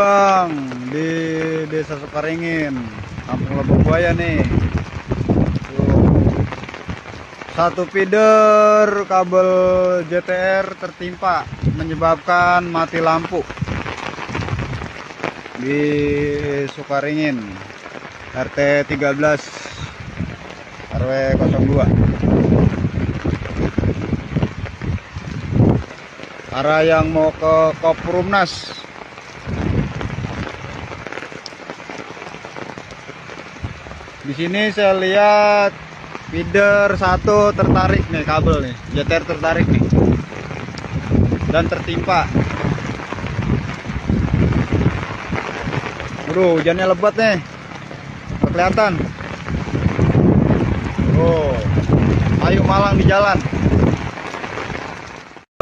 Bang, di Desa Sukaringin, Kampung Lebak Buaya nih. Tuh. Satu feeder kabel JTR tertimpa menyebabkan mati lampu di Sukaringin, RT 13 RW 02. Arah yang mau ke Koprumnas. Di sini saya lihat feeder satu tertarik nih, kabel nih, JTR tertarik nih, dan tertimpa. Aduh, hujannya lebat nih, nggak kelihatan. Oh, Ayu Malang di jalan.